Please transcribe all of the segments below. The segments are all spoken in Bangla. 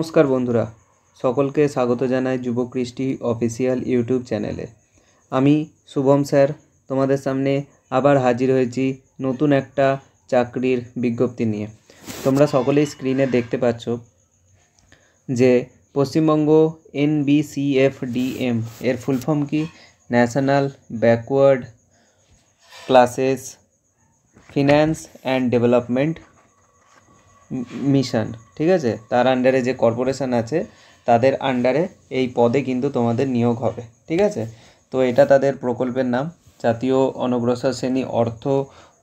নমস্কার বন্ধুরা, সকলকে স্বাগত জানাই যুবকৃষ্টি অফিসিয়াল ইউটিউব চ্যানেলে। আমি শুভম স্যার তোমাদের সামনে আবার হাজির হয়েছি নতুন একটা চাকরির বিজ্ঞপ্তি নিয়ে। তোমরা সকলেই স্ক্রিনে দেখতে পাচ্ছ যে পশ্চিমবঙ্গ NBCFDM এর ফুল ফর্ম কি? National backward classes finance and development mission, ঠিক আছে। তার আন্ডারে যে কর্পোরেশন আছে তাদের আন্ডারে এই পদে কিন্তু তোমাদের নিয়োগ হবে, ঠিক আছে। তো এটা তাদের প্রকল্পের নাম, জাতীয় অনগ্রসর শ্রেণী অর্থ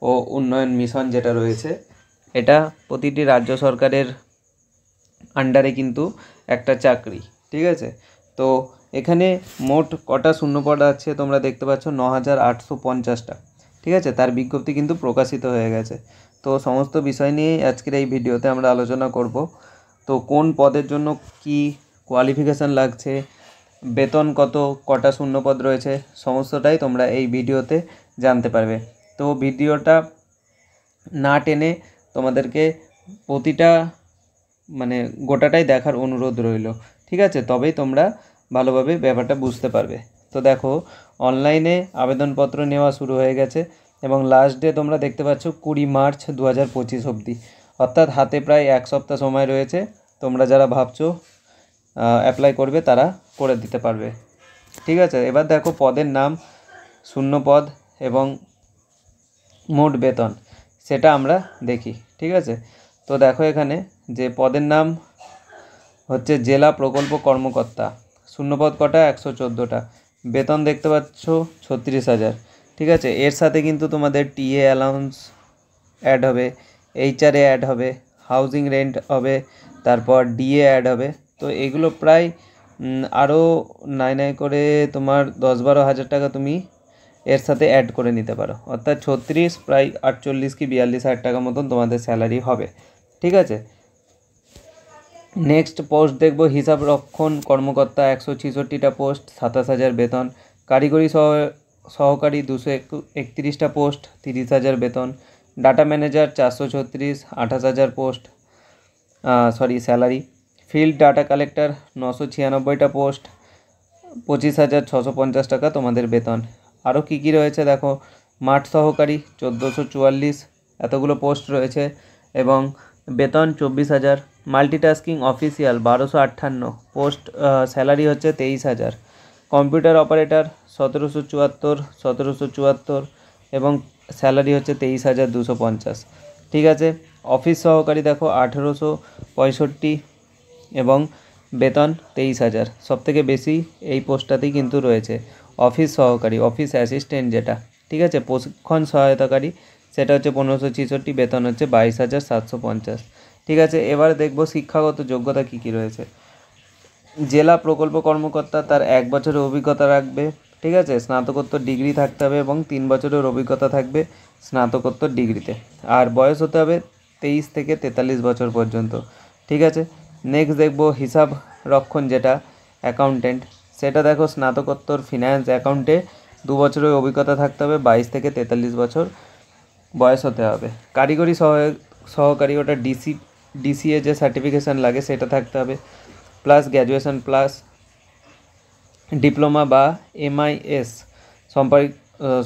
ও উন্নয়ন মিশন যেটা রয়েছে, এটা প্রতিটি রাজ্য সরকারের আন্ডারে কিন্তু একটা চাকরি, ঠিক আছে। তো এখানে মোট কটা শূন্যপদ আছে তোমরা দেখতে পাচ্ছ, 9850টা, ঠিক আছে। তার বিজ্ঞপ্তি কিন্তু প্রকাশিত হয়ে গেছে। তো সমস্ত বিষয় নিয়ে আজকের এই ভিডিওতে আমরা আলোচনা করব। তো কোন পদের জন্য কি কোয়ালিফিকেশান লাগছে, বেতন কত, কটা শূন্যপদ রয়েছে, সমস্তটাই তোমরা এই ভিডিওতে জানতে পারবে। তো ভিডিওটা না টেনে তোমাদেরকে প্রতিটা গোটাটাই দেখার অনুরোধ রইল, ঠিক আছে। তবেই তোমরা ভালোভাবে ব্যাপারটা বুঝতে পারবে। তো দেখো, অনলাইনে আবেদনপত্র নেওয়া শুরু হয়ে গেছে এবং লাস্ট ডে তোমরা দেখতে পাচ্ছ 20 মার্চ 2025 অবধি, অর্থাৎ হাতে প্রায় এক সপ্তাহ সময় রয়েছে। তোমরা যারা ভাবছো অ্যাপ্লাই করবে তারা করে দিতে পারবে, ঠিক আছে। এবার দেখো পদের নাম, শূন্যপদ এবং মোট বেতন সেটা আমরা দেখি, ঠিক আছে। তো দেখো এখানে যে পদের নাম হচ্ছে জেলা প্রকল্প কর্মকর্তা, শূন্যপদ কটা? 114টা। বেতন দেখতে পাচ্ছ 36,000, ঠিক আছে। এর সাথে কিন্তু তোমাদের টিএ অ্যালাউন্স অ্যাড হবে, এইচআরএ অ্যাড হবে, হাউজিং রেন্ট হবে, তারপর ডিএ অ্যাড হবে। তো এগুলো প্রায় আরও নাই করে তোমার 10-12 হাজার টাকা তুমি এর সাথে অ্যাড করে নিতে পারো, অর্থাৎ 36 প্রায় 48 কি 42 হাজার টাকা মতন তোমাদের স্যালারি হবে, ঠিক আছে। নেক্সট পোস্ট দেখব হিসাব রক্ষণ কর্মকর্তা, 166টা পোস্ট, 27,000 বেতন। কারিগরি সহকারী 231টা পোস্ট, 30,000 বেতন। Data manager 436, 28,000 post salary. Field data collector 996টা পোস্ট, 25,650 টাকা তোমাদের বেতন। আরও কী কী রয়েছে দেখো, মাঠ সহকারী 1444, এতগুলো পোস্ট রয়েছে এবং বেতন 24,000। মাল্টিটাস্কিং অফিসিয়াল 1258 পোস্ট, স্যালারি হচ্ছে 23,000। কম্পিউটার অপারেটর 1774 এবং স্যালারি হচ্ছে 23,250, ঠিক আছে। অফিস সহকারী দেখো 1865 এবং বেতন 23,000। সবথেকে বেশি এই পোস্টটাতেই কিন্তু রয়েছে অফিস সহকারী, অফিস অ্যাসিস্ট্যান্ট যেটা, ঠিক আছে। প্রশিক্ষণ সহায়তাকারী সেটা হচ্ছে 1566, বেতন হচ্ছে 22,750, ঠিক আছে। এবার দেখব শিক্ষাগত যোগ্যতা কী কী রয়েছে। জেলা প্রকল্প কর্মকর্তা তার 1 বছরের অভিজ্ঞতা রাখবে, ঠিক আছে। স্নাতকোত্তর ডিগ্রি থাকতে হবে এবং 3 বছরের অভিজ্ঞতা থাকবে স্নাতকোত্তর ডিগ্রিতে। আর বয়স হতে হবে 23 থেকে 43 বছর পর্যন্ত, ঠিক আছে। নেক্সট দেখব হিসাব রক্ষণ যেটা অ্যাকাউন্টেন্ট, সেটা দেখো স্নাতকোত্তর ফিন্যান্স অ্যাকাউন্টে 2 বছরের অভিজ্ঞতা থাকতে হবে, 22 থেকে 43 বছর বয়স হতে হবে। কারিগরি সহকারী ওটা ডিসিএ যে সার্টিফিকেশান লাগে সেটা থাকতে হবে, প্লাস গ্র্যাজুয়েশন প্লাস ডিপ্লোমা বা MIS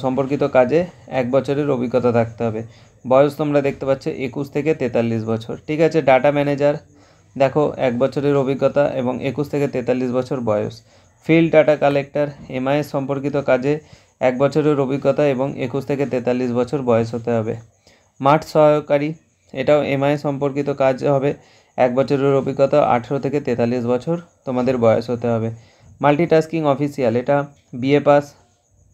সম্পর্কিত কাজে 1 বছরের অভিজ্ঞতা থাকতে হবে। বয়স তোমরা দেখতে পাচ্ছ 21 থেকে 43 বছর, ঠিক আছে। ডাটা ম্যানেজার দেখো 1 বছরের অভিজ্ঞতা এবং 21 থেকে 43 বছর বয়স। ফিল্ড ডাটা কালেক্টর MIS সম্পর্কিত কাজে 1 বছরের অভিজ্ঞতা এবং 21 থেকে 43 বছর বয়স হতে হবে। মাঠ সহায়কারী এটাও MIS সম্পর্কিত কাজ হবে, 1 বছরের অভিজ্ঞতা, 18 থেকে 43 বছর তোমাদের বয়স হতে হবে। মাল্টিটাস্কিং অফিসিয়াল এটা BA পাস,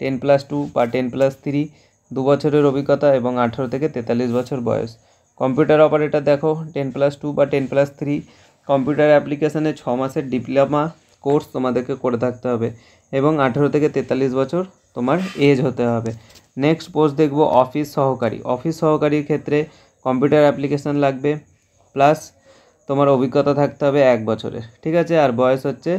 10+2 বা 10+3, 2 বছরের অভিজ্ঞতা এবং 18 থেকে 43 বছর বয়স। কম্পিউটার অপারেটর দেখো 10+2 বা 10+3, কম্পিউটার অ্যাপ্লিকেশানে 6 মাসের ডিপ্লোমা কোর্স তোমাদেরকে করে থাকতে হবে এবং 18 থেকে 43 বছর তোমার এজ হতে হবে। নেক্সট পোস্ট দেখব অফিস সহকারী। অফিস সহকারীর ক্ষেত্রে কম্পিউটার অ্যাপ্লিকেশান লাগবে, প্লাস তোমার অভিজ্ঞতা থাকতে হবে 1 বছরের, ঠিক আছে। আর বয়স হচ্ছে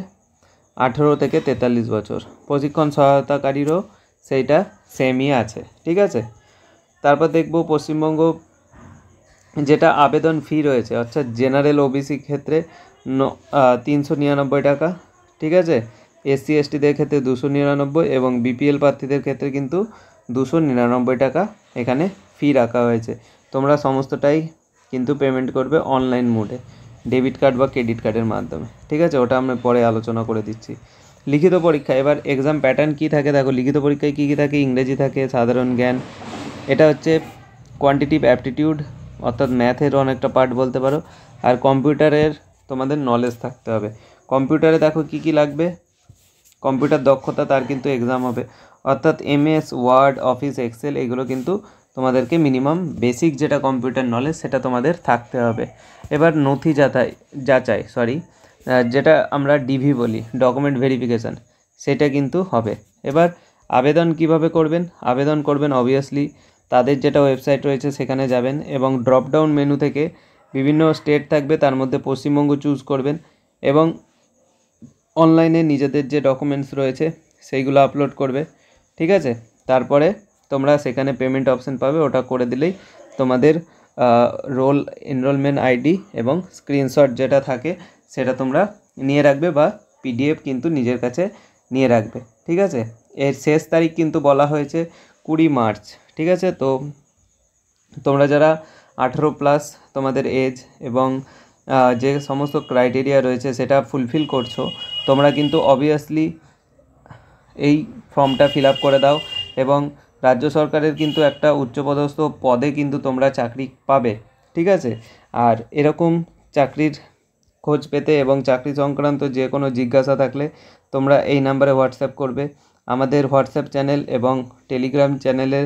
18 থেকে 43 বছর। প্রশিক্ষণ সহায়তাকারীরও সেইটা সেমই আছে, ঠিক আছে। তারপর দেখব পশ্চিমবঙ্গ যেটা আবেদন ফি রয়েছে, অর্থাৎ জেনারেল OBC ক্ষেত্রে 399 টাকা, ঠিক আছে। এসসি এসটিদের ক্ষেত্রে 299 এবং বিপিএল প্রার্থীদের ক্ষেত্রে কিন্তু 299 টাকা এখানে ফি রাখা হয়েছে। তোমরা সমস্তটাই কিন্তু পেমেন্ট করবে অনলাইন মোডে, ডেবিট কার্ড বা ক্রেডিট কার্ডের মাধ্যমে, ঠিক আছে। ওটা আমরা পরে আলোচনা করে দিচ্ছি। লিখিত পরীক্ষা, এবার এক্সাম প্যাটার্ন কী থাকে দেখো। লিখিত পরীক্ষায় কী কী থাকে, ইংরেজি থাকে, সাধারণ জ্ঞান, এটা হচ্ছে কোয়ান্টিটিভ অ্যাপটিটিউড অর্থাৎ ম্যাথের অনেকটা পার্ট বলতে পারো, আর কম্পিউটারের তোমাদের নলেজ থাকতে হবে। কম্পিউটারে দেখো কী কী লাগবে, কম্পিউটার দক্ষতা, তার কিন্তু এক্সাম হবে, অর্থাৎ এমএস ওয়ার্ড, অফিস, এক্সেল, এগুলো কিন্তু তোমাদেরকে মিনিমাম বেসিক যেটা কম্পিউটার নলেজ সেটা তোমাদের থাকতে হবে। এবার নথি যাচাই যেটা আমরা ডিভি বলি, ডকুমেন্ট ভেরিফিকেশান, সেটা কিন্তু হবে। এবার আবেদন কিভাবে করবেন, আবেদন করবেন অবভিয়াসলি তাদের যেটা ওয়েবসাইট রয়েছে সেখানে যাবেন এবং ড্রপ ডাউন মেনু থেকে বিভিন্ন স্টেট থাকবে, তার মধ্যে পশ্চিমবঙ্গ চুজ করবেন এবং অনলাইনে নিজেদের যে ডকুমেন্টস রয়েছে সেইগুলো আপলোড করবে, ঠিক আছে। তারপরে তোমরা সেখানে পেমেন্ট অপশান পাবে, ওটা করে দিলেই তোমাদের রোল এনরোলমেন্ট আইডি এবং স্ক্রিনশট যেটা থাকে সেটা তোমরা নিয়ে রাখবে বা পিডিএফ কিন্তু নিজের কাছে নিয়ে রাখবে, ঠিক আছে। এর শেষ তারিখ কিন্তু বলা হয়েছে 20 মার্চ, ঠিক আছে। তো তোমরা যারা 18+ তোমাদের এজ এবং যে সমস্ত ক্রাইটেরিয়া রয়েছে সেটা ফুলফিল করছো, তোমরা কিন্তু অবভিয়াসলি এই ফর্মটা ফিল আপ করে দাও এবং রাজ্য সরকারের কিন্তু একটা উচ্চপদস্থ পদে কিন্তু তোমরা চাকরি পাবে, ঠিক আছে। আর এরকম চাকরির খোঁজ পেতে এবং চাকরি সংক্রান্ত যে কোনো জিজ্ঞাসা থাকলে তোমরা এই নাম্বারে হোয়াটসঅ্যাপ করবে। আমাদের হোয়াটসঅ্যাপ চ্যানেল এবং টেলিগ্রাম চ্যানেলে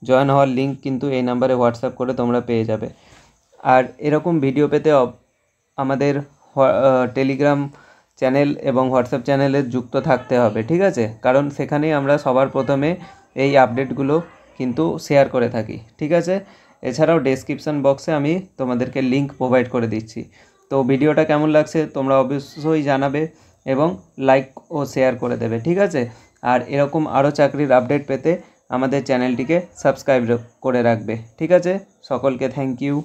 জয়েন হওয়ার লিঙ্ক কিন্তু এই নাম্বারে হোয়াটসঅ্যাপ করে তোমরা পেয়ে যাবে। আর এরকম ভিডিও পেতে আমাদের টেলিগ্রাম চ্যানেল এবং হোয়াটসঅ্যাপ চ্যানেলে যুক্ত থাকতে হবে, ঠিক আছে, কারণ সেখানেই আমরা সবার প্রথমে এই আপডেটগুলো কিন্তু শেয়ার করে থাকি, ঠিক আছে। এছাড়াও ডেসক্রিপশন বক্সে আমি তোমাদেরকে লিঙ্ক প্রোভাইড করে দিচ্ছি। তো ভিডিওটা কেমন লাগছে তোমরা অবশ্যই জানাবে এবং লাইক ও শেয়ার করে দেবে, ঠিক আছে। আর এরকম আরও চাকরির আপডেট পেতে আমাদের চ্যানেলটিকে সাবস্ক্রাইব করে রাখবে, ঠিক আছে। সকলকে থ্যাংক ইউ।